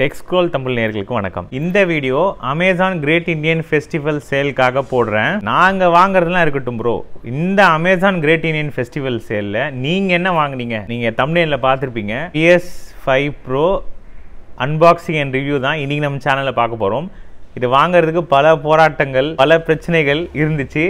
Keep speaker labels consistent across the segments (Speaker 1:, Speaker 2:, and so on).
Speaker 1: டெக்ஸ்க்ரோல் தமிழ் நேயர்களுக்கு வணக்கம். இந்த video Amazon great Indian festival சேலுக்காக போடுறேன். நாங்க வாங்குறதுலாம் இருக்கட்டும் ப்ரோ, இந்த அமேசான் கிரேட் இந்தியன் ஃபெஸ்டிவல் சேல்ல நீங்க என்ன வாங்குனீங்க? நீங்க தம்ப்நெயில்ல பார்த்திருப்பீங்க. PS5 Pro unboxing and review தான் இன்னைக்கு நம்ம சேனல்ல பார்க்க போறோம். இது வாங்குறதுக்கு பல போராட்டங்கள், பல பிரச்சனைகள் இருந்துச்சு.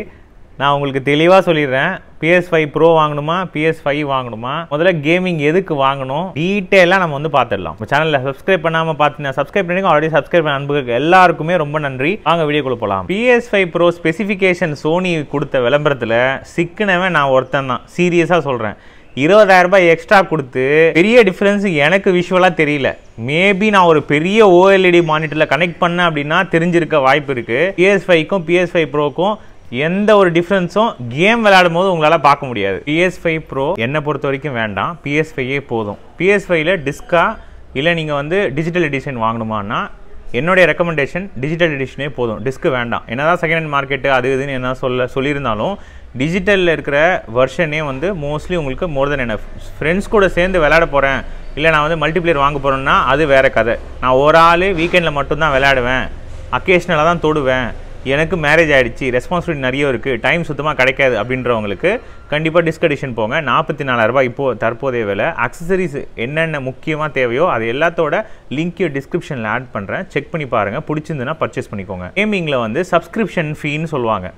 Speaker 1: நான் உங்களுக்கு தெளிவாக சொல்லிடுறேன். PS5 Pro வாங்கணுமா, PS5 வாங்கணுமா, முதல்ல கேமிங் எதுக்கு வாங்கணும், டீட்டெயிலாக நம்ம வந்து பார்த்துடலாம். நம்ம சேனலில் சப்ஸ்கிரைப் பண்ணாமல் பார்த்தீங்கன்னா சப்ஸ்கிரைப் பண்ணி ஆல்ரெடி சப்ஸ்கிரைப் பண்ண அன்புகளுக்கு எல்லாருக்குமே ரொம்ப நன்றி. வாங்க வீடியோக்குள்ள போகலாம். PS5 Pro ஸ்பெசிஃபிகேஷன் சோனி கொடுத்த விளம்பரத்தில் சிக்கினவன் நான் ஒருத்தன் தான். சீரியஸாக சொல்கிறேன். 20,000 ரூபாய் எக்ஸ்ட்ரா கொடுத்து பெரிய டிஃப்ரென்ஸ் எனக்கு விஷுவலாக தெரியல. மேபி நான் ஒரு பெரிய OLED மானிட்டரில் கனெக்ட் பண்ணேன் அப்படின்னா தெரிஞ்சிருக்க வாய்ப்பு இருக்குது. PS5க்கும் PS5 Proக்கும் எந்த ஒரு டிஃப்ரென்ஸும் கேம் விளையாடும் போது உங்களால் பார்க்க முடியாது. PS5 Pro என்னை பொறுத்த வரைக்கும் வேண்டாம், PS5 போதும். PS5ல டிஸ்கா இல்லை நீங்கள் வந்து டிஜிட்டல் எடிஷன் வாங்கணுமான்னா என்னுடைய ரெக்கமெண்டேஷன் டிஜிட்டல் எடிஷனே போதும், டிஸ்க்கு வேண்டாம். என்னதான் செகண்ட் ஹேண்ட் மார்க்கெட்டு அது இதுன்னு என்ன சொல்லியிருந்தாலும் டிஜிட்டலில் இருக்கிற வெர்ஷனே வந்து மோஸ்ட்லி உங்களுக்கு மோர் தென் என்ன. ஃப்ரெண்ட்ஸ் கூட சேர்ந்து விளையாட போகிறேன், இல்லை நான் வந்து மல்டிப்ளேயர் வாங்க போகிறேன்னா அது வேறு கதை. நான் ஒரு ஆள் வீக்கெண்டில் மட்டும்தான் விளையாடுவேன், அக்கேஷ்னலாக தான் தொடுவேன், எனக்கு மேரேஜ் ஆகிடுச்சு, ரெஸ்பான்சிபிலிட்டி நிறைய இருக்குது, டைம் சுத்தமாக கிடைக்காது அப்படின்றவங்களுக்கு கண்டிப்பாக டிஸ்க் எடிஷன் போங்க. 44,000 ரூபாய் இப்போது தற்போதைய விலை. அக்சசரிஸ் என்னென்ன முக்கியமாக தேவையோ அது எல்லாத்தோட லிங்க்கையும் டிஸ்கிரிப்ஷனில் ஆட் பண்ணுறேன், செக் பண்ணி பாருங்கள். பிடிச்சிருந்துன்னா பர்ச்சேஸ் பண்ணிக்கோங்க. கேமிங்கில் வந்து சப்ஸ்கிரிப்ஷன் ஃபீன்னு சொல்லுவாங்க.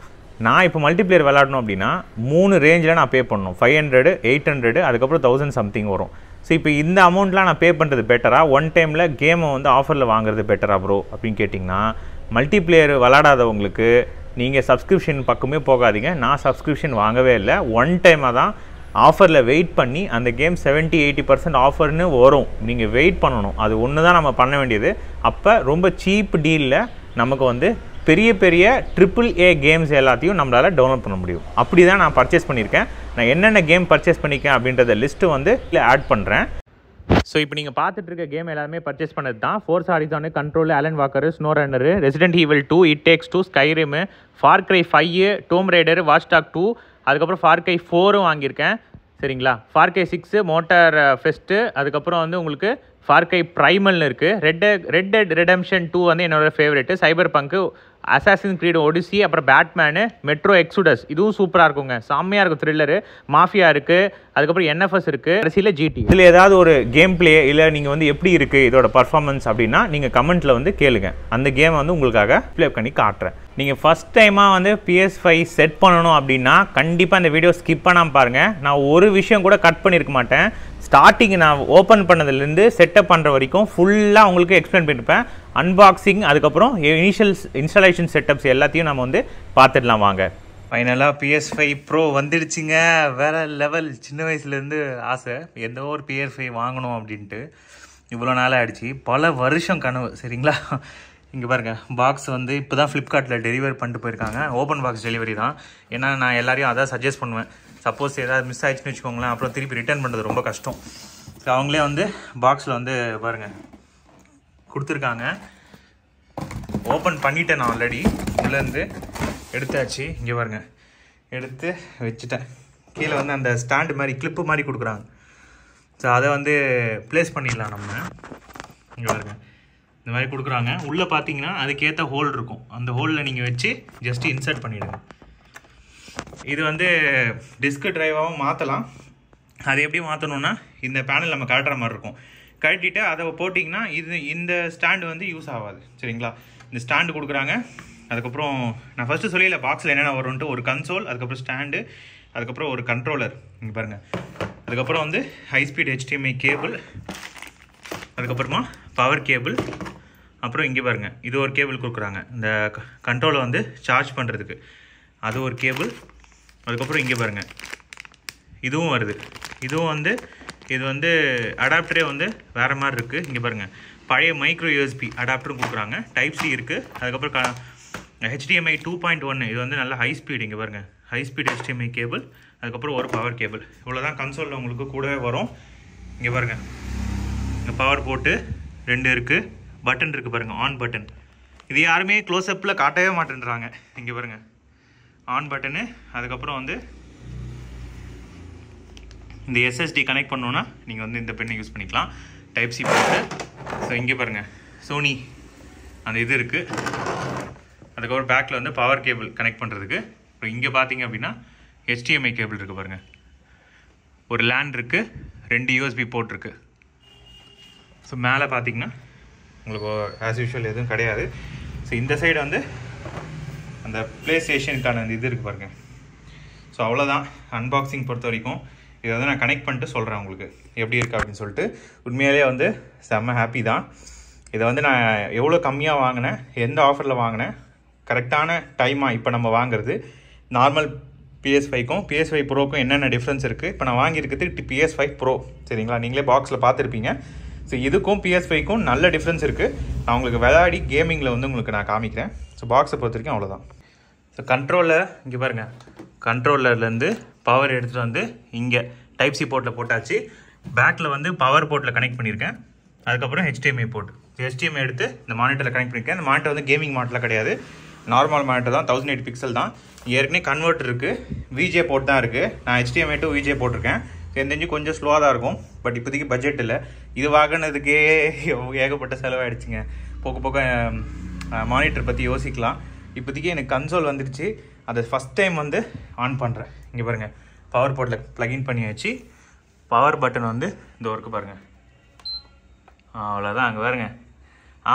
Speaker 1: நான் இப்போ மல்டிப்ளேயர் விளாடணும் அப்படின்னா 3 ரேஞ்சில் நான் பே பண்ணணும். 500, 800, அதுக்கப்புறம் 1000 சம்திங் வரும். ஸோ இப்போ இந்த அமௌண்ட்லாம் நான் பே பண்ணுறது பெட்டரா, ஒன் டைமில் கேமை வந்து ஆஃபரில் வாங்குறது பெட்டரா ப்ரோ அப்படின்னு கேட்டிங்கன்னா, மல்டிப்ளேயர் விளாடாதவங்களுக்கு நீங்கள் சப்ஸ்கிரிப்ஷன் பக்கமே போகாதீங்க. நான் சப்ஸ்கிரிப்ஷன் வாங்கவே இல்லை. ஒன் டைமாக தான் ஆஃபரில் வெயிட் பண்ணி அந்த கேம் 70-80% ஆஃபர்னு வரும், நீங்கள் வெயிட் பண்ணணும். அது ஒன்று தான் நம்ம பண்ண வேண்டியது. அப்போ ரொம்ப சீப் டீலில் நமக்கு வந்து பெரிய பெரிய AAA கேம்ஸ் எல்லாத்தையும் நம்மளால் டவுன்லோட் பண்ண முடியும். அப்படி தான் நான் பர்ச்சேஸ் பண்ணியிருக்கேன். நான் என்னென்ன கேம் பர்ச்சேஸ் பண்ணியிருக்கேன் அப்படின்றத லிஸ்ட்டு வந்து ஆட் பண்ணுறேன். ஸோ இப்போ நீங்கள் பார்த்துட்டு இருக்க கேம் எல்லாமே பர்ச்சேஸ் பண்ணது தான். Forza Horizon, Control, Alan Walker, Snow Runner, Resident Evil 2, It Takes 2, Skyrim, Far Cry 5, Tomb Raider, Watch Dog 2, அதுக்கப்புறம் ஃபார் கிரை 4 வாங்கியிருக்கேன். சரிங்களா, ஃபார் கிரை 6, மோட்டார் ஃபெஸ்ட்டு, அதுக்கப்புறம் வந்து உங்களுக்கு ஃபார் கிரை ப்ரைமல்னு இருக்குது. ரெட் டெட் ரெடம்ஷன் 2 வந்து என்னோட ஃபேவரெட்டு. சைபர் பங்கு, அசாசின் கிரீட் ஒடிசி, அப்புறம் பேட்மேனு, மெட்ரோ எக்ஸுடஸ், இதுவும் சூப்பராக இருக்குங்க, செம்மையாக இருக்கும். த்ரில்லரு, மாஃபியா இருக்குது, அதுக்கப்புறம் NFS இருக்குது, கடைசியில் GT. இதில் ஏதாவது ஒரு கேம் பிளே இல்லை நீங்கள் வந்து எப்படி இருக்குது இதோட பர்ஃபார்மன்ஸ் அப்படின்னா நீங்கள் கமெண்ட்டில் வந்து கேளுங்க. அந்த கேமை வந்து உங்களுக்காக ப்ளே பண்ணி காட்டுறேன். நீங்கள் ஃபஸ்ட் டைமாக வந்து PS5 செட் பண்ணணும் அப்படின்னா கண்டிப்பாக இந்த வீடியோ ஸ்கிப் பண்ணாமல் பாருங்கள். நான் ஒரு விஷயம் கூட கட் பண்ணியிருக்க மாட்டேன். ஸ்டார்டிங் நான் ஓப்பன் பண்ணதுலேருந்து செட்டப் பண்ணுற வரைக்கும் ஃபுல்லாக உங்களுக்கு எக்ஸ்பிளைன் பண்ணியிருப்பேன். அன்பாக்சிங், அதுக்கப்புறம் இனிஷியல் இன்ஸ்டாலேஷன் செட்டப்ஸ் எல்லாத்தையும் நம்ம வந்து பார்த்துடலாம் வாங்க. ஃபைனலாக PS5 Pro வந்துடுச்சுங்க. வேறு லெவல். சின்ன வயசுலேருந்து ஆசை எந்த ஒரு PS5 வாங்கணும் அப்படின்ட்டு. இவ்வளோ நாள் ஆகிடுச்சு, பல வருஷம் கனவு. சரிங்களா, இங்கே பாருங்கள், பாக்ஸ் வந்து இப்போ தான் ஃப்ளிப்கார்ட்டில் டெலிவரி பண்ணிட்டு போயிருக்காங்க. ஓப்பன் பாக்ஸ் டெலிவரி தான். ஏன்னா நான் எல்லாரையும் அதான் சஜஸ்ட் பண்ணுவேன். சப்போஸ் ஏதாவது மிஸ் ஆகிடுச்சுன்னு வச்சுக்கோங்களேன், அப்புறம் திருப்பி ரிட்டர்ன் பண்ணுறது ரொம்ப கஷ்டம். ஸோ அவங்களே வந்து பாக்ஸில் வந்து பாருங்கள் கொடுத்துருக்காங்க. ஓப்பன் பண்ணிட்டேன் நான் ஆல்ரெடி. இதுலேருந்து எடுத்தாச்சு. இங்கே பாருங்க, எடுத்து வச்சுட்டேன். கீழே வந்து அந்த ஸ்டாண்டு மாதிரி கிளிப்பு மாதிரி கொடுக்குறாங்க. ஸோ அதை வந்து ப்ளேஸ் பண்ணிடலாம் நம்ம. இங்கே பாருங்க, இந்த மாதிரி கொடுக்குறாங்க. உள்ளே பார்த்தீங்கன்னா அதுக்கேற்ற ஹோல் இருக்கும். அந்த ஹோலில் நீங்கள் வச்சு ஜஸ்ட்டு இன்சர்ட் பண்ணிவிடுங்க. இது வந்து டிஸ்க் ட்ரைவாகவும் மாற்றலாம். அது எப்படி மாற்றணுன்னா இந்த பேனல் நம்ம கழட்டுற மாதிரி இருக்கும். கழட்டிட்டு அதை போட்டிங்கன்னா இந்த ஸ்டாண்டு வந்து யூஸ் ஆகாது. சரிங்களா, இந்த ஸ்டாண்டு கொடுக்குறாங்க. அதுக்கப்புறம் நான் ஃபஸ்ட்டு சொல்லியில் பாக்ஸில் என்னென்ன வரும்ன்ட்டு, ஒரு கன்சோல், அதுக்கப்புறம் ஸ்டாண்டு, அதுக்கப்புறம் ஒரு கண்ட்ரோலர். இங்கே பாருங்கள், அதுக்கப்புறம் வந்து ஹைஸ்பீட் HDMI கேபிள், அதுக்கப்புறமா பவர் கேபிள், அப்புறம் இங்கே பாருங்கள் இது ஒரு கேபிள் கொடுக்குறாங்க இந்த கண்ட்ரோலை வந்து சார்ஜ் பண்ணுறதுக்கு, அது ஒரு கேபிள். அதுக்கப்புறம் இங்கே பாருங்கள் இதுவும் வருது. இதுவும் வந்து இது வந்து அடாப்டரே வந்து வேறு மாதிரி இருக்குது. இங்கே பாருங்கள், பழைய மைக்ரோ USB அடாப்டரும் கொடுக்குறாங்க. டைப் C இருக்குது. அதுக்கப்புறம் HDMI 2.1, இது வந்து நல்ல ஹை ஸ்பீடு. இங்கே பாருங்கள், ஹை ஸ்பீட் HDMI கேபிள், அதுக்கப்புறம் ஒரு பவர் கேபிள். இவ்வளோ தான் கன்சோலில் உங்களுக்கு கூடவே வரும். இங்கே பாருங்கள், இங்கே பவர் போட்டு 2 இருக்குது. பட்டன் இருக்குது பாருங்கள், ஆன் பட்டன். இது யாருமே க்ளோஸ்அப்பில் காட்டவே மாட்டேன்றாங்க. இங்கே பாருங்கள், ஆன் பட்டனு. அதுக்கப்புறம் வந்து இந்த SSD கனெக்ட் பண்ணோன்னா நீங்கள் வந்து இந்த பெண்ணை யூஸ் பண்ணிக்கலாம். டைப் C போட்டு ஸோ இங்கே பாருங்கள் சோனி அந்த இது இருக்குது. அதுக்கப்புறம் பேக்கில் வந்து பவர் கேபிள் கனெக்ட் பண்ணுறதுக்கு. அப்புறம் இங்கே பார்த்தீங்க அப்படின்னா HDMI கேபிள் இருக்குது பாருங்கள். ஒரு லேண்ட் இருக்குது, 2 USB போர்ட் இருக்குது. ஸோ மேலே பார்த்தீங்கன்னா உங்களுக்கு ஆஸ் யூஷுவல் எதுவும் கிடையாது. ஸோ இந்த சைடு வந்து அந்த ப்ளே ஸ்டேஷனுக்கான அந்த இது இருக்குது பாருங்கள். ஸோ அவ்வளோதான் அன்பாக்சிங் பொறுத்த வரைக்கும். இதை வந்து நான் கனெக்ட் பண்ணிட்டு சொல்கிறேன் உங்களுக்கு எப்படி இருக்குது அப்படின்னு சொல்லிட்டு. உண்மையிலேயே வந்து செம்ம ஹாப்பி தான். இதை வந்து நான் எவ்வளோ கம்மியாக வாங்கினேன், எந்த ஆஃபரில் வாங்கினேன், கரெக்டான டைமாக இப்போ நம்ம வாங்குறது நார்மல் PS5க்கும் PS5 ப்ரோக்கும் என்னென்ன டிஃப்ரென்ஸ் இருக்குது. இப்போ நான் வாங்கியிருக்கிறது PS5 ப்ரோ சரிங்களா, நீங்களே பாக்ஸில் பார்த்துருப்பீங்க. ஸோ இதுக்கும் PS5க்கும் நல்ல டிஃப்ரென்ஸ் இருக்குது. நான் உங்களுக்கு விளையாடி கேமிங்கில் வந்து உங்களுக்கு நான் காமிக்கிறேன். ஸோ பாக்ஸை பொறுத்த வரைக்கும் அவ்வளோதான். ஸோ கண்ட்ரோலில் இங்கே பாருங்கள், கண்ட்ரோலர்லேருந்து பவர் எடுத்துகிட்டு வந்து இங்கே டைப் சி போர்ட்டில் போட்டாச்சு. பேக்கில் வந்து பவர் போர்ட்டில் கனெக்ட் பண்ணியிருக்கேன். அதுக்கப்புறம் HDMI போர்ட், HDMI எடுத்து இந்த மானிட்டரில் கனெக்ட் பண்ணியிருக்கேன். இந்த மானிட்டர் வந்து கேமிங் மானிட்டரில் கிடையாது, நார்மல் மானிட்டர் தான், 1080 பிக்சல் தான். ஏற்கனவே கன்வெர்ட்டர் இருக்குது, VJ போர்ட் தான் இருக்குது. நான் HDMI to VJ போட்டிருக்கேன். தெரிஞ்சு கொஞ்சம் ஸ்லோவாக தான் இருக்கும், பட் இப்போதைக்கு பட்ஜெட் இல்லை. இது வாங்கினதுக்கே ஏகப்பட்ட செலவாகிடுச்சிங்க. போக போக மானிட்டர் பற்றி யோசிக்கலாம். இப்போதைக்கு எனக்கு கன்சோல் வந்துடுச்சு, அதை ஃபஸ்ட் டைம் வந்து ஆன் பண்ணுறேன். இங்கே பாருங்கள் பவர் போர்ட்டில் ப்ளக்இன் பண்ணி வச்சு பவர் பட்டன் வந்து இந்த ஒர்க்கு பாருங்கள். அவ்வளோதான். அங்கே பாருங்கள்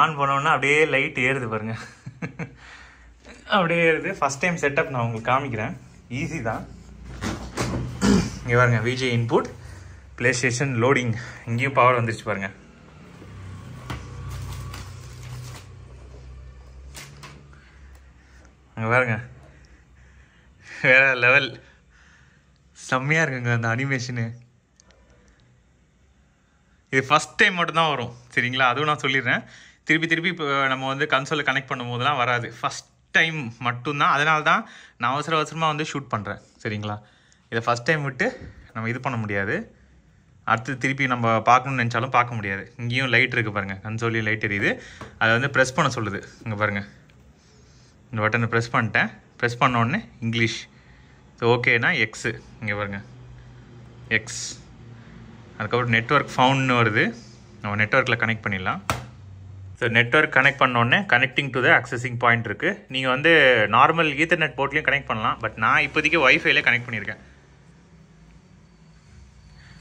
Speaker 1: ஆன் பண்ணோன்னா அப்படியே லைட் ஏறுது பாருங்கள். அப்படியே ஏறுது. ஃபஸ்ட் டைம் செட்டப் நான் உங்களுக்கு காமிக்கிறேன், ஈஸி தான். இங்கே பாருங்கள் VJ input, play station loading, இங்கேயும் பவர் வந்துருச்சு பாருங்கள். அங்கே பாருங்க வேற லெவல், செம்மையாக இருக்குங்க அந்த அனிமேஷனு. இது ஃபஸ்ட் டைம் மட்டும்தான் வரும் சரிங்களா, அதுவும் நான் சொல்லிடுறேன். திருப்பி இப்போ நம்ம வந்து கன்சோலை கனெக்ட் பண்ணும் போதெல்லாம் வராது, ஃபஸ்ட் டைம் மட்டும்தான். அதனால தான் நான் அவசரமாக வந்து ஷூட் பண்ணுறேன் சரிங்களா. இதை ஃபஸ்ட் டைம் விட்டு நம்ம இது பண்ண முடியாது, அடுத்து திருப்பி நம்ம பார்க்கணுன்னு நினச்சாலும் பார்க்க முடியாது. இங்கேயும் லைட் இருக்குது பாருங்கள், கன்சோலையும் லைட் எரியுது. அதை வந்து ப்ரெஸ் பண்ண சொல்லுது. இங்கே பாருங்கள் இந்த பட்டனை ப்ரெஸ் பண்ணிட்டேன். ப்ரெஸ் பண்ணோடனே இங்கிலீஷ். ஸோ ஓகேனா எக்ஸு, இங்கே பாருங்கள் எக்ஸ். அதுக்கப்புறம் நெட்வொர்க் ஃபவுண்ட்னு வருது, நம்ம நெட்வொர்க்கில் கனெக்ட் பண்ணிடலாம். ஸோ நெட்வொர்க் கனெக்ட் பண்ணோடனே connecting to the accessing point இருக்குது. நீங்கள் வந்து நார்மல் ஈத்தர்நெட் போர்ட்லேயும் கனெக்ட் பண்ணலாம், பட் நான் இப்போதைக்கு வைஃபைல கனெக்ட் பண்ணியிருக்கேன்.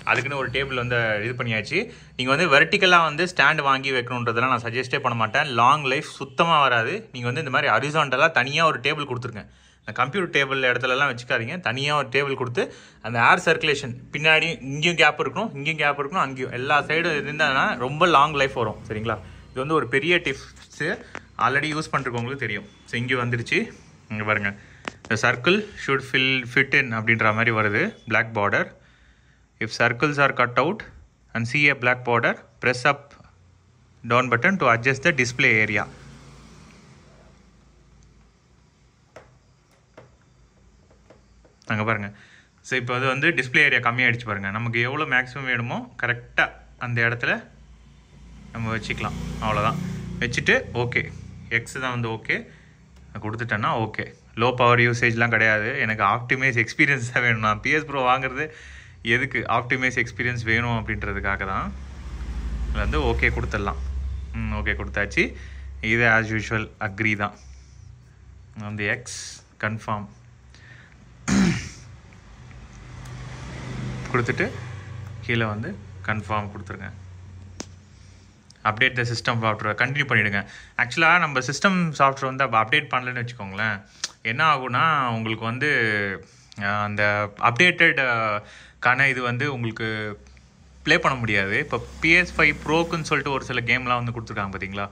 Speaker 1: அதுக்குன்னு ஒரு டேபிள் வந்து இது பண்ணியாச்சு. நீங்கள் வந்து வெர்டிக்கலாக வந்து ஸ்டாண்டு வாங்கி வைக்கணுன்றதெல்லாம் நான் சஜஸ்டே பண்ண மாட்டேன், லாங் லைஃப் சுத்தமாக வராது. நீங்கள் வந்து இந்த மாதிரி ஹரிசாண்டலாக தனியாக ஒரு டேபிள் கொடுத்துருக்கேன். இந்த கம்ப்யூட்டர் டேபிள் இடத்துலலாம் வச்சுக்காதீங்க, தனியாக ஒரு டேபிள் கொடுத்து அந்த ஏர் சர்க்குலேஷன் பின்னாடி இங்கேயும் கேப் இருக்கணும், இங்கேயும் கேப் இருக்கணும், அங்கேயும் எல்லா சைடும் இருந்தாங்கன்னா ரொம்ப லாங் லைஃப் வரும் சரிங்களா. இது வந்து ஒரு பெரிய டிப்ஸு, ஆல்ரெடி யூஸ் பண்ணுறவங்களுக்கு தெரியும். ஸோ இங்கே வந்துடுச்சு. இங்கே பாருங்கள் இந்த சர்க்கிள் ஷுட் ஃபிட் இன் அப்படின்ற மாதிரி வருது, black border. If circles are cut out and see a black border, press up down button to adjust the display area. அங்கே பாருங்கள். ஸோ இப்போ அது வந்து டிஸ்பிளே ஏரியா கம்மியாகிடுச்சு பாருங்கள். நமக்கு எவ்வளோ மேக்ஸிமம் வேணுமோ கரெக்டாக அந்த இடத்துல நம்ம வச்சுக்கலாம். அவ்வளோதான், வச்சுட்டு ஓகே எக்ஸ் தான் வந்து ஓகே கொடுத்துட்டேன்னா ஓகே. லோ பவர் யூசேஜ்லாம் கிடையாது, எனக்கு ஆப்டிமைஸ் எக்ஸ்பீரியன்ஸ் தான் வேணும். நான் PS Pro வாங்குறது எதுக்கு, ஆப்டிமைஸ் எக்ஸ்பீரியன்ஸ் வேணும் அப்படின்றதுக்காக தான். அதில் வந்து ஓகே கொடுத்துடலாம். ஓகே கொடுத்தாச்சு. இது ஆஸ் யூஷுவல் அக்ரி தான். வந்து எக்ஸ் கன்ஃபார்ம் கொடுத்துட்டு கீழே வந்து கன்ஃபார்ம் கொடுத்துருங்க. Update the system software continue பண்ணிவிடுங்க. ஆக்சுவலாக நம்ம சிஸ்டம் சாஃப்ட்வேர் வந்து அப்போ அப்டேட் பண்ணலன்னு வச்சுக்கோங்களேன், என்ன ஆகும்னா உங்களுக்கு வந்து அந்த அப்டேட்டட் இது வந்து உங்களுக்கு ப்ளே பண்ண முடியாது. இப்போ PS5 ப்ரோக்குன்னு சொல்லிட்டு ஒரு சில கேம்லாம் வந்து கொடுத்துருக்காங்க பார்த்தீங்களா,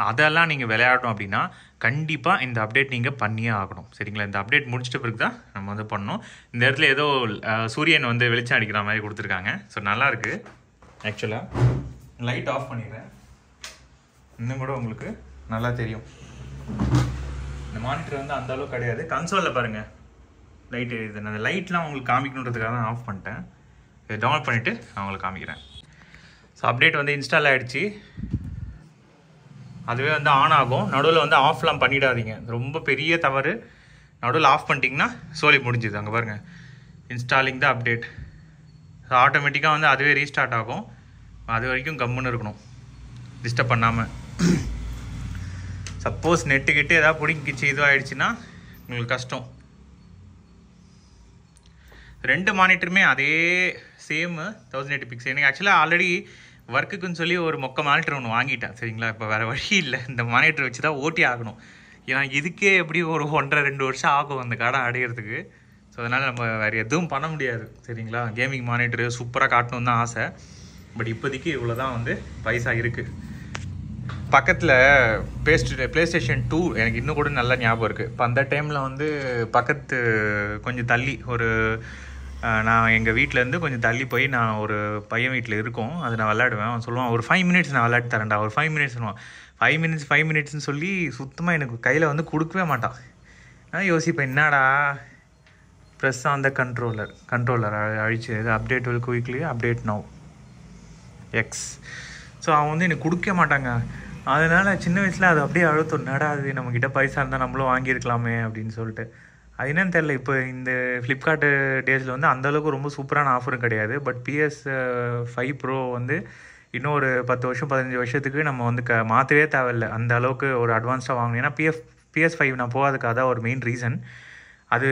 Speaker 1: அதெல்லாம் நீங்கள் விளையாடணும் அப்படின்னா கண்டிப்பாக இந்த அப்டேட் நீங்கள் பண்ணியே ஆகணும் சரிங்களா. இந்த அப்டேட் முடிச்சிட்ட பிறகு தான் நம்ம வந்து பண்ணணும். இந்த இடத்துல ஏதோ சூரியன் வந்து வெளிச்சம் அடிக்கிற மாதிரி கொடுத்துருக்காங்க. ஸோ நல்லாயிருக்கு. ஆக்சுவலாக லைட் ஆஃப் பண்ணிடுறேன், இன்னும் கூட உங்களுக்கு நல்லா தெரியும். இந்த மானிட்டர் வந்து அந்த அளவுக்கு கிடையாது. கன்சோலில் பாருங்கள் லைட் எரியுது. அந்த லைட்லாம் உங்களுக்கு காமிக்கணுன்றதுக்காக தான் ஆஃப் பண்ணிட்டேன். இதை டவுன்லோட் பண்ணிவிட்டு நான் உங்களுக்கு காமிக்கிறேன். ஸோ அப்டேட் வந்து இன்ஸ்டால் ஆகிடுச்சு. அதுவே வந்து ஆன் ஆகும். நடுவில் வந்து ஆஃப்லாம் பண்ணிடாதீங்க, ரொம்ப பெரிய தவறு. நடுவில் ஆஃப் பண்ணிட்டீங்கன்னா சோலி முடிஞ்சுது. அங்கே பாருங்கள் இன்ஸ்டாலிங் த அப்டேட். ஸோ ஆட்டோமேட்டிக்காக வந்து அதுவே ரீஸ்டார்ட் ஆகும். அது வரைக்கும் கம்முன்னு இருக்கணும். டிஸ்டர்ப் பண்ணாமல். சப்போஸ் நெட்டுக்கிட்டு ஏதாவது பிடிங்கிச்சு இதுவாகிடுச்சுன்னா உங்களுக்கு கஷ்டம். 2 மானிட்டருமே அதே சேமு 1080 பிக்ஸ். எனக்கு ஆக்சுவலாக ஆல்ரெடி ஒர்க்குக்குன்னு சொல்லி ஒரு மொக்க மானிட்டர் ஒன்று வாங்கிட்டேன் சரிங்களா. இப்போ வேறு வழி இல்லை, இந்த மானிட்டர் வச்சு தான் ஓட்டி ஆகணும். ஏன்னா இதுக்கே எப்படி ஒரு 1.5-2 வருஷம் ஆகும் அந்த கடை அடையிறதுக்கு. ஸோ அதனால் நம்ம வேறு எதுவும் பண்ண முடியாது சரிங்களா. கேமிங் மானிட்டரு சூப்பராக காட்டணுன்னு தான் ஆசை. பட் இப்போதைக்கு இவ்வளோ தான் வந்து பைசா இருக்குது. பக்கத்தில் ப்ளே ஸ்டேஷன் 2 எனக்கு இன்னும் கூட நல்லா ஞாபகம் இருக்குது. இப்போ அந்த டைமில் வந்து பக்கத்து கொஞ்சம் தள்ளி ஒரு நான் எங்கள் வீட்டிலேருந்து கொஞ்சம் தள்ளி போய் நான் ஒரு பையன் வீட்டில் இருக்கோம். அது நான் விளையாடுவேன். அவன் சொல்லுவான் ஒரு 5 மினிட்ஸ் நான் விளையாட்டு தரேன்டா, ஒரு 5 மினிட்ஸ்னுவான். 5 மினிட்ஸ்னு சொல்லி சுத்தமாக எனக்கு கையில் வந்து கொடுக்கவே மாட்டான். நான் யோசிப்பேன் என்னடா ப்ரெஸ் ஆன் த கண்ட்ரோலர் அழிச்சு update will quickly update now X. So அவன் வந்து எனக்கு கொடுக்க மாட்டாங்க. அதனால் சின்ன வயசில் அது அப்படியே அழுத்தம், நடா அது நம்மக்கிட்ட பைசா இருந்தால் நம்மளும் வாங்கியிருக்கலாமே அப்படின்னு சொல்லிட்டு. அது என்னன்னு தெரில. இப்போ இந்த ஃப்ளிப்கார்ட்டு டேஸில் வந்து அந்தளவுக்கு ரொம்ப சூப்பரான ஆஃபரும் கிடையாது. பட் PS5 Pro வந்து இன்னும் ஒரு 10 வருஷம் 15 வருஷத்துக்கு நம்ம வந்து மாற்றவே தேவையில்லை. அந்த அளவுக்கு ஒரு அட்வான்ஸாக வாங்கணும். ஏன்னா PS5 நான் போகாதுக்கு அதான் ஒரு மெயின் ரீசன். அது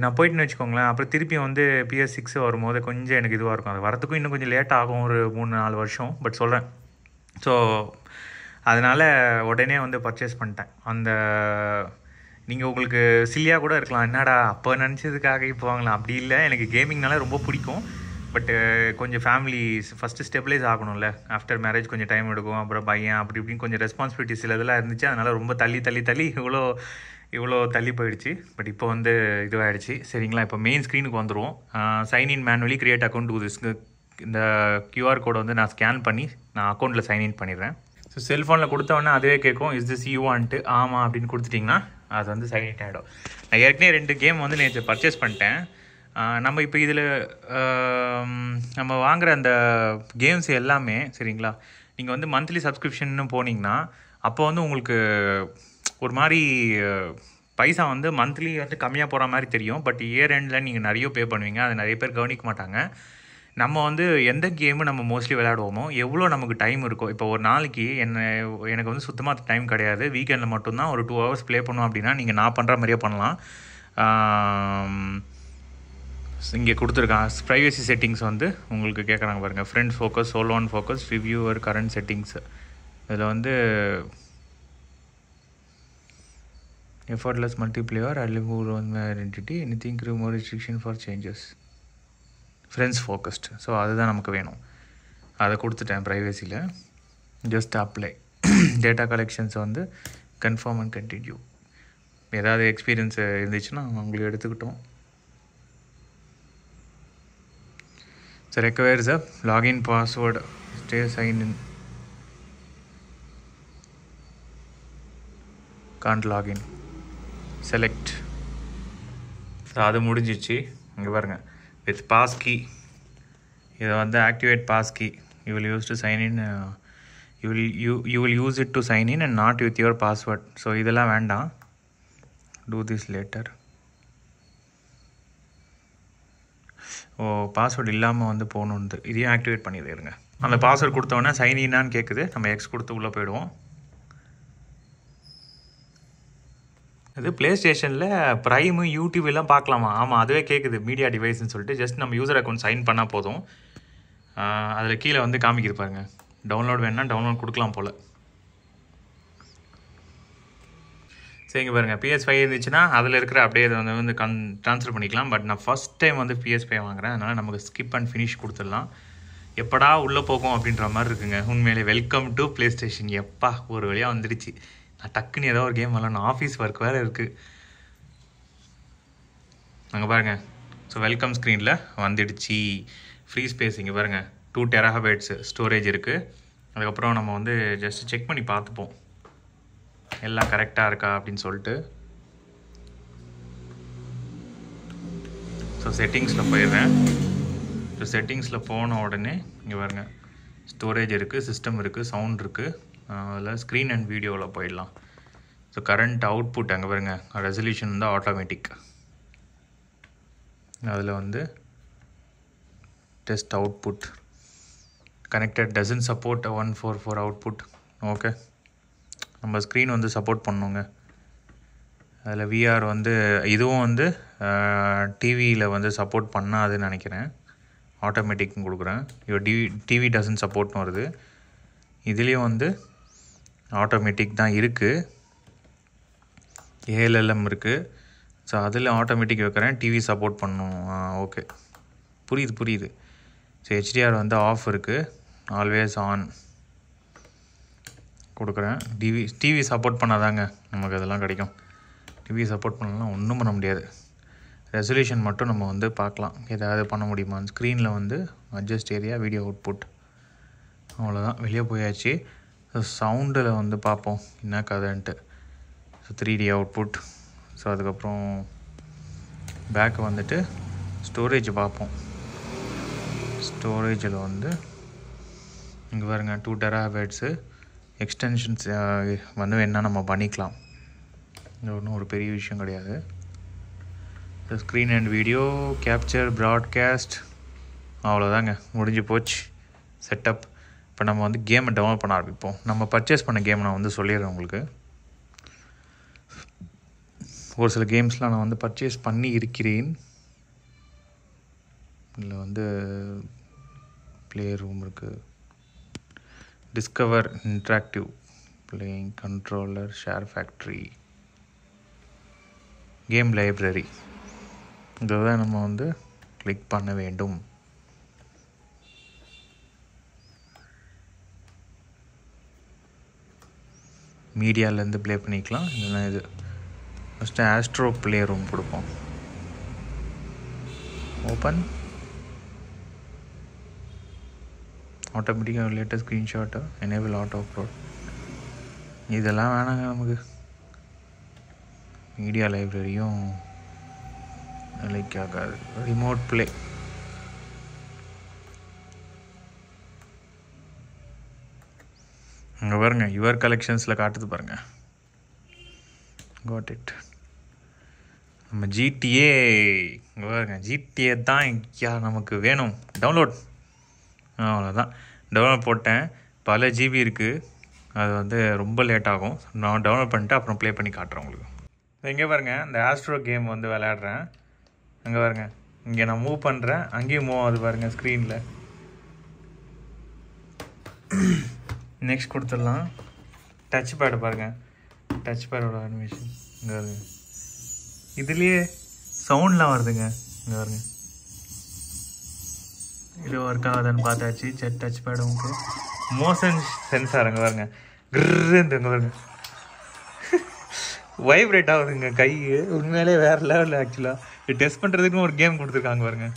Speaker 1: நான் போயிட்டுன்னு வச்சுக்கோங்களேன், அப்புறம் திருப்பி வந்து PS6 வரும்போது கொஞ்சம் எனக்கு இதுவாக இருக்கும். அது வரத்துக்கும் இன்னும் கொஞ்சம் லேட் ஆகும், ஒரு 3-4 வருஷம். பட் சொல்கிறேன். ஸோ அதனால் உடனே வந்து பர்ச்சேஸ் பண்ணிட்டேன். அந்த நீங்கள் உங்களுக்கு சில்லியாக கூட இருக்கலாம், என்னடா அப்போ நினச்சதுக்காக இப்போ வாங்கலாம். அப்படி இல்லை, எனக்கு கேமிங்னால ரொம்ப பிடிக்கும். பட்டு கொஞ்சம் ஃபேமிலி ஃபஸ்ட்டு ஸ்டெபிலைஸ் ஆகணும்ல. ஆஃப்டர் மேரேஜ் கொஞ்சம் டைம் எடுக்கும். அப்புறம் பையன் அப்படி இப்படின்னு கொஞ்சம் ரெஸ்பான்சிபிலிட்டி சில இதெல்லாம் இருந்துச்சு. அதனால் ரொம்ப தள்ளி இவ்வளோ தள்ளி போயிடுச்சு. பட் இப்போ வந்து இதுவாகிடுச்சு சரிங்களா. இப்போ மெயின் ஸ்க்ரீனுக்கு வந்துடுவோம். Sign in manually create account do this. இந்த கியூஆர் கோடை வந்து நான் ஸ்கேன் பண்ணி நான் அக்கௌண்ட்டில் சைன்இன் பண்ணிடுறேன். ஸோ செல்ஃபோனில் கொடுத்தவொடனே அதுவே கேட்கும் இஸ் திஸ் யூ வாண்ட்டு, ஆமாம் அப்படின்னு கொடுத்துட்டிங்கன்னா அது வந்து சைன்இன் ஆகிடும். நான் ஏற்கனவே 2 கேம் வந்து நேற்று பர்ச்சேஸ் பண்ணிட்டேன். நம்ம இப்போ இதில் நம்ம வாங்குகிற அந்த கேம்ஸ் எல்லாமே சரிங்களா, நீங்கள் வந்து மந்த்லி சப்ஸ்கிரிப்ஷன்னு போனீங்கன்னா அப்போ வந்து உங்களுக்கு ஒரு மாதிரி பைசா வந்து மந்த்லி வந்து கம்மியாக போகிற மாதிரி தெரியும். பட் இயர் எண்டில் நீங்கள் நிறைய பே பண்ணுவீங்க. அது நிறைய பேர் கவனிக்க மாட்டாங்க. நம்ம வந்து எந்த கேமு நம்ம மோஸ்ட்லி விளையாடுவோமோ, எவ்வளோ நமக்கு டைம் இருக்கோ. இப்போ ஒரு நாளைக்கு எனக்கு வந்து சுத்தமாக டைம் கிடையாது. வீக்கெண்டில் மட்டும்தான் ஒரு 2 ஹவர்ஸ் ப்ளே பண்ணுவோம் அப்படின்னா நீங்கள் நான் பண்ணுற மாதிரியே பண்ணலாம். இங்கே கொடுத்துருக்கான் ப்ரைவசி செட்டிங்ஸ் வந்து உங்களுக்கு கேட்குறாங்க பாருங்கள். Friend focus, solo on focus, reviewer, current settings. இதில் வந்து எஃபர்ட்லெஸ் மல்டிப்ளேயர், அலிவூர் identity, anything grief more restriction for changes, friends focused. So அதுதான் நமக்கு வேணும். அதை கொடுத்துட்டேன் ப்ரைவசியில். Just apply. டேட்டா கலெக்ஷன்ஸ் வந்து கன்ஃபார்ம் அண்ட் கண்டினியூ. ஏதாவது எக்ஸ்பீரியன்ஸ் இருந்துச்சுன்னா அவங்களுக்கு எடுத்துக்கிட்டோம். So requires a login password, stay sign in, can't login, select. So அது முடிஞ்சிச்சு. இங்கே பாருங்கள், வித் பாஸ் கீ. இதை வந்து activate pass key you will use to sign in, you will use it to sign in and not with your password. So இதெல்லாம் வேண்டாம். Do this later. Password இல்லாமல் வந்து போகணுன்னு இதையும் ஆக்டிவேட் பண்ணிடுங்க. அந்த பாஸ்வேர்டு கொடுத்தோன்னே சைன் இன்னான்னு கேட்குது. நம்ம எக்ஸ் கொடுத்து உள்ளே போயிடுவோம். இது ப்ளே ஸ்டேஷனில் ப்ரைமு, யூடியூப் எல்லாம் பார்க்கலாமா? ஆமாம், அதுவே கேட்குது மீடியா டிவைஸ்ன்னு சொல்லிட்டு. ஜஸ்ட் நம்ம யூசர் அக்கௌண்ட் சைன் பண்ணால் போதும். அதில் கீழே வந்து காமிக்கிது பாருங்க, டவுன்லோட் வேணுன்னா டவுன்லோட் கொடுக்கலாம் போல். சரிங்க பாருங்கள், PS5 இருந்துச்சுன்னா அதில் இருக்கிற அப்படியே அதை வந்து ட்ரான்ஸ்ஃபர் பண்ணிக்கலாம். பட் நான் ஃபஸ்ட் டைம் வந்து PS5 வாங்குகிறேன். அதனால் நமக்கு ஸ்கிப் அண்ட் ஃபினிஷ் கொடுத்துடலாம். எப்படா உள்ளே போகும் அப்படின்ற மாதிரி இருக்குங்க. உண்மையிலே வெல்கம் டு ப்ளே ஸ்டேஷன். எப்பா ஒரு வழியாக வந்துடுச்சு. நான் டக்குன்னு ஏதோ ஒரு கேம் விளாட்ணும், ஆஃபீஸ் ஒர்க் வேறு இருக்குது. அங்கே பாருங்கள். ஸோ வெல்கம் ஸ்க்ரீனில் வந்துடுச்சு. ஃப்ரீ ஸ்பேஸ் இங்கே பாருங்கள், 2 TB ஸ்டோரேஜ் இருக்குது. அதுக்கப்புறம் நம்ம வந்து ஜஸ்ட் செக் பண்ணி பார்த்துப்போம் எல்லாம் கரெக்டாக இருக்கா அப்படின்னு சொல்லிட்டு. ஸோ செட்டிங்ஸில் போயிடுறேன். ஸோ செட்டிங்ஸில் போன உடனே இங்கே பாருங்கள், ஸ்டோரேஜ் இருக்குது, சிஸ்டம் இருக்குது, சவுண்ட் இருக்குது. அதில் ஸ்க்ரீன் அண்ட் வீடியோவில் போயிடலாம். ஸோ கரண்ட் அவுட்புட் அங்கே பாருங்கள், ரெசல்யூஷன் வந்து ஆட்டோமேட்டிக். அதில் வந்து test output connected doesn't support 144 output. Okay, நம்ம ஸ்க்ரீன் வந்து சப்போர்ட் பண்ணோங்க. அதில் விஆர் வந்து இதுவும் வந்து டிவியில் வந்து சப்போர்ட் பண்ணாதுன்னு நினைக்கிறேன். ஆட்டோமேட்டிக்னு கொடுக்குறேன். டிவி டசன்ட் சப்போர்ட்னு வருது. இதுலேயும் வந்து ஆட்டோமேட்டிக் தான் இருக்குது, ஏஎல்எல்எம் இருக்குது. ஸோ அதில் ஆட்டோமேட்டிக் வைக்கிறேன், டிவி சப்போர்ட் பண்ணும். ஓகே, புரியுது. ஸோ ஹெச்டிஆர் வந்து ஆஃப் இருக்குது, ஆல்வேஸ் ஆன் கொடுக்குறேன். டிவி சப்போர்ட் பண்ணாதாங்க நமக்கு அதெல்லாம் கிடைக்கும். டிவி சப்போர்ட் பண்ணலாம் ஒன்றும் பண்ண முடியாது. ரெசல்யூஷன் மட்டும் நம்ம வந்து பார்க்கலாம், ஏதாவது பண்ண முடியுமா. ஸ்க்ரீனில் வந்து அட்ஜஸ்ட் ஏரியா, வீடியோ அவுட்புட், அவ்வளோதான். வெளியே போயாச்சு. ஸோ சவுண்டில் வந்து பார்ப்போம் என்ன கதைன்ட்டு. So 3D output. ஸோ அதுக்கப்புறம் பேக்கு வந்துட்டு ஸ்டோரேஜ் பார்ப்போம். ஸ்டோரேஜில் வந்து இங்கே பாருங்க 2 TB எக்ஸ்டென்ஷன்ஸ் வந்து வேணால் நம்ம பண்ணிக்கலாம். இது ஒன்றும் ஒரு பெரிய விஷயம் கிடையாது. Screen and video capture, broadcast, அவ்வளோதாங்க, முடிஞ்சு போச்சு செட்டப். இப்போ நம்ம வந்து கேமை டவுன்லோட் பண்ண ஆரம்பிப்போம். நம்ம பர்ச்சேஸ் பண்ண கேம் நான் வந்து சொல்லிடுறேன் உங்களுக்கு. ஒரு சில கேம்ஸ்லாம் நான் வந்து பர்ச்சேஸ் பண்ணி இருக்கிறேன். இதில் வந்து ப்ளே ரூம் இருக்குது, discover interactive, playing controller, share factory, game library. இதை தான் நம்ம வந்து கிளிக் பண்ண வேண்டும். மீடியாவிலேருந்து ப்ளே பண்ணிக்கலாம். இல்லைன்னா இது ஃபஸ்ட்டு ஆஸ்ட்ரோ ப்ளே ரூம் கொடுப்போம். ஓப்பன். ஆட்டோமேட்டிக்காக latest screenshot, enable auto upload, இதெல்லாம் வேணாங்க நமக்கு. மீடியா லைப்ரரியும் லைக் ஆகாது. ரிமோட் ப்ளே, அங்கே பாருங்க யுவர் கலெக்ஷன்ஸில் காட்டுது பாருங்க. Got it. நம்ம ஜிடிஏ, இங்கே பாருங்க ஜிடிஏ தான் நமக்கு வேணும். டவுன்லோட், அவ்வளோதான். டவுன்லோட் போட்டேன். பல ஜிபி இருக்குது, அது வந்து ரொம்ப லேட் ஆகும். நான் டவுன்லோட் பண்ணிட்டு அப்புறம் ப்ளே பண்ணி காட்டுறேன் உங்களுக்கு. இங்கே பாருங்கள், இந்த ஆஸ்ட்ரோ கேம் வந்து விளையாடுறேன். அங்கே பாருங்க, இங்கே நான் மூவ் பண்ணுறேன், அங்கேயும் மூவ் ஆகுது பாருங்கள் ஸ்க்ரீனில். நெக்ஸ்ட் கொடுத்துடலாம். டச் பேடு பாருங்கள், டச் பேடோட அனிமேஷன் இங்கே வருங்க. இதுலேயே சவுண்ட்லாம் வருதுங்க. இங்கே வருங்க, இது ஒர்க் ஆகுதுன்னு பார்த்தாச்சு. டச் பேடு உங்களுக்கு மோஷன் சென்சார் அங்கே பாருங்க, கிருந்து இங்கே பாருங்க, வைப்ரேட் ஆகுதுங்க கை. உண்மையிலே வேறு லெவலில். ஆக்சுவலாக இது டெஸ்ட் பண்ணுறதுக்குன்னு ஒரு கேம் கொடுத்துருக்காங்க பாருங்க.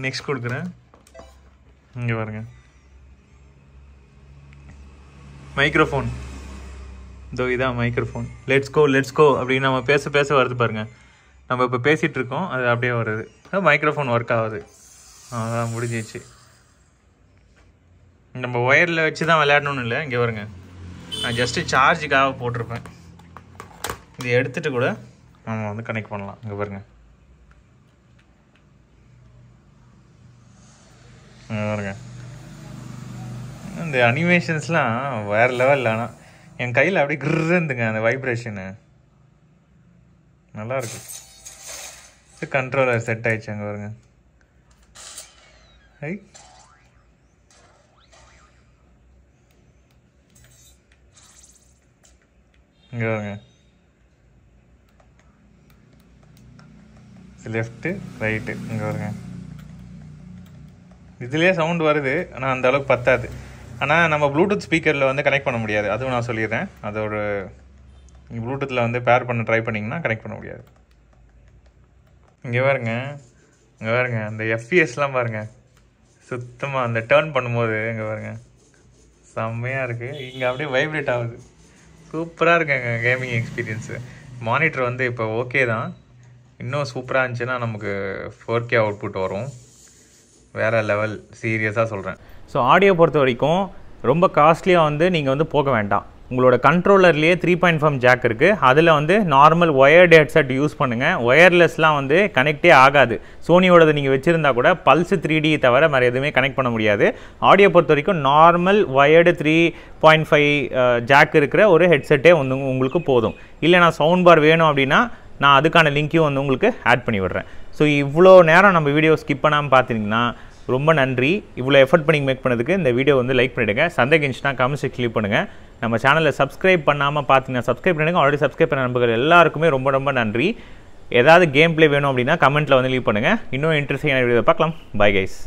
Speaker 1: நெக்ஸ்ட் கொடுக்குறேன். இங்கே பாருங்க, மைக்ரோஃபோன். இதோ இதான் மைக்ரோஃபோன். லெட்ஸ் கோ அப்படின்னு நம்ம பேச வருது பாருங்க. நம்ம இப்போ பேசிகிட்டு இருக்கோம், அது அப்படியே வருது. மைக்ரோஃபோன் ஒர்க் ஆகுது. அதான் முடிஞ்சிச்சு. நம்ம ஒயரில் வச்சு தான் விளையாடணும்னு இல்லை. இங்கே வருங்க, நான் ஜஸ்ட்டு சார்ஜுக்காக போட்டிருப்பேன். இதை எடுத்துகிட்டு கூட நம்ம வந்து கனெக்ட் பண்ணலாம். இங்கே பாருங்க, பாருங்க இந்த அனிமேஷன்ஸ்லாம் வேறு லெவலில். ஆனால் என் கையில் அப்படியே கிருந்துங்க அந்த வைப்ரேஷனு, நல்லாயிருக்கு. கண்ட்ரோலர் செட் ஆயிடுச்சு. அங்கே பாருங்க, ஐ இங்கே பாருங்க, லெஃப்ட்டு ரைட்டு. இங்கே வருங்க, இதுலேயே சவுண்ட் வருது, ஆனால் அந்த அளவுக்கு பத்தாது. ஆனால் நம்ம ப்ளூடூத் ஸ்பீக்கரில் வந்து கனெக்ட் பண்ண முடியாது, அதுவும் நான் சொல்லிடுறேன். அதோட நீங்கள் ப்ளூடூத்தில் வந்து பேர் பண்ண ட்ரை பண்ணிங்கன்னா கனெக்ட் பண்ண முடியாது. இங்கே பாருங்க, இங்கே பாருங்க அந்த எஃப்பிஎஸ்லாம் பாருங்கள், சுத்தமாக அந்த டேர்ன் பண்ணும்போது இங்கே பாருங்க செம்மையாக இருக்குது. இங்கே அப்படியே வைப்ரேட் ஆகுது. சூப்பராக இருக்குங்க கேமிங் எக்ஸ்பீரியன்ஸு. மானிட்டர் வந்து இப்போ ஓகே தான். இன்னும் சூப்பராக இருந்துச்சுன்னா நமக்கு 4K அவுட்புட் வரும். வேறு லெவல், சீரியஸாக சொல்கிறேன். ஸோ ஆடியோ பொறுத்த வரைக்கும் ரொம்ப காஸ்ட்லியாக வந்து நீங்கள் வந்து போக வேண்டாம். உங்களோட கண்ட்ரோலர்லேயே 3.5 ஜாக் இருக்குது. அதில் வந்து நார்மல் ஒயர்டு ஹெட்செட் யூஸ் பண்ணுங்கள். ஒயர்லெஸ்லாம் வந்து கனெக்டே ஆகாது. சோனியோடது நீங்கள் வச்சுருந்தா கூட பல்ஸ் 3D தவிர வேறு எதுவுமே கனெக்ட் பண்ண முடியாது. ஆடியோ பொறுத்த வரைக்கும் நார்மல் ஒயர்டு 3.5 ஜாக் இருக்கிற ஒரு ஹெட்செட்டே வந்து உங்களுக்கு போதும். இல்லை நான் சவுண்ட் பார் வேணும் அப்படின்னா நான் அதுக்கான லிங்க்கையும் வந்து உங்களுக்கு ஆட் பண்ணி விடுறேன். ஸோ இவ்வளோ நேரம் நம்ம வீடியோ ஸ்கிப் பண்ணாமல் பார்த்தீங்கன்னா ரொம்ப நன்றி. இவ்வளோ எஃபர்ட் பண்ணி மேக் பண்ணதுக்கு இந்த வீடியோ வந்து லைக் பண்ணிவிடுங்க. சந்தேகம் இருந்துச்சுன்னா கமெண்ட்ஸ் கிளிக் பண்ணுங்கள். நம்ம சேனலில் சப்ஸ்கிரைப் பண்ணாமல் பார்த்தீங்கன்னா சப்ஸ்கிரைப் பண்ணிடுங்க. ஆல்ரெடி சப்ஸ்கிரைப் பண்ண நண்பர்கள் எல்லாருக்குமே ரொம்ப ரொம்ப நன்றி. ஏதாவது கேம் ப்ளே வேணும் அப்படின்னா கமெண்ட்டில் வந்து லீவ் பண்ணுங்கள். இன்னும் இன்ட்ரெஸ்டிங்கான வீடியோ பார்க்கலாம். Bye guys.